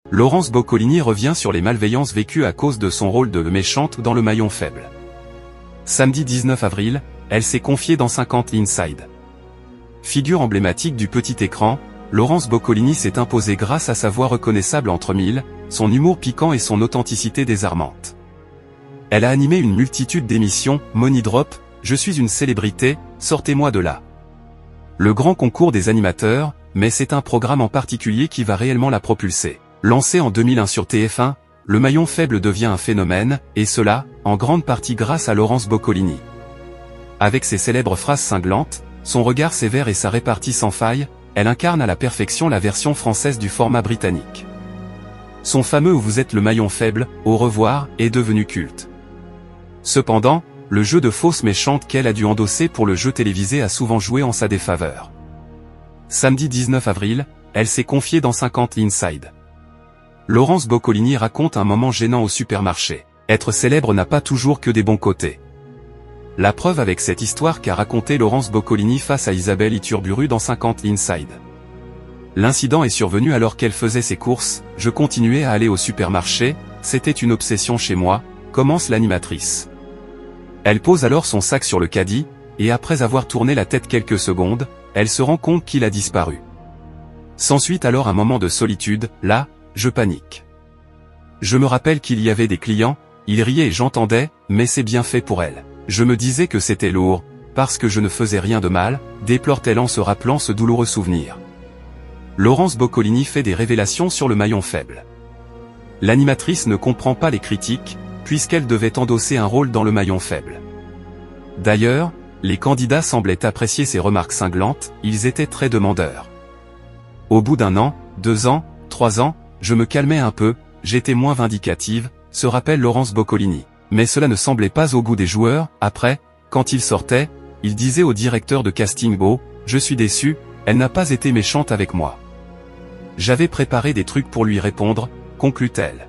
Laurence Boccolini revient sur les malveillances vécues à cause de son rôle de méchante dans Le Maillon Faible. Samedi 19 avril, elle s'est confiée dans 50 Inside. Figure emblématique du petit écran, Laurence Boccolini s'est imposée grâce à sa voix reconnaissable entre mille, son humour piquant et son authenticité désarmante. Elle a animé une multitude d'émissions, Money Drop, Je suis une célébrité, sortez-moi de là. Le grand concours des animateurs, mais c'est un programme en particulier qui va réellement la propulser. Lancé en 2001 sur TF1, Le Maillon Faible devient un phénomène, et cela, en grande partie grâce à Laurence Boccolini. Avec ses célèbres phrases cinglantes, son regard sévère et sa répartie sans faille, elle incarne à la perfection la version française du format britannique. Son fameux « Vous êtes le maillon faible, au revoir » est devenu culte. Cependant, le jeu de fausse méchante qu'elle a dû endosser pour le jeu télévisé a souvent joué en sa défaveur. Samedi 19 avril, elle s'est confiée dans 50 Inside. Laurence Boccolini raconte un moment gênant au supermarché. Être célèbre n'a pas toujours que des bons côtés. La preuve avec cette histoire qu'a racontée Laurence Boccolini face à Isabelle Iturburu dans 50 Inside. L'incident est survenu alors qu'elle faisait ses courses, je continuais à aller au supermarché, c'était une obsession chez moi, commence l'animatrice. Elle pose alors son sac sur le caddie, et après avoir tourné la tête quelques secondes, elle se rend compte qu'il a disparu. S'ensuit alors un moment de solitude, là, je panique. Je me rappelle qu'il y avait des clients, ils riaient et j'entendais, mais c'est bien fait pour elle. Je me disais que c'était lourd, parce que je ne faisais rien de mal, déplore-t-elle en se rappelant ce douloureux souvenir. Laurence Boccolini fait des révélations sur Le Maillon Faible. L'animatrice ne comprend pas les critiques, puisqu'elle devait endosser un rôle dans Le Maillon Faible. D'ailleurs, les candidats semblaient apprécier ses remarques cinglantes, ils étaient très demandeurs. Au bout d'1 an, 2 ans, 3 ans, je me calmais un peu, j'étais moins vindicative, se rappelle Laurence Boccolini. Mais cela ne semblait pas au goût des joueurs, après, quand ils sortaient, ils disaient au directeur de casting « je suis déçu, elle n'a pas été méchante avec moi. J'avais préparé des trucs pour lui répondre », conclut-elle.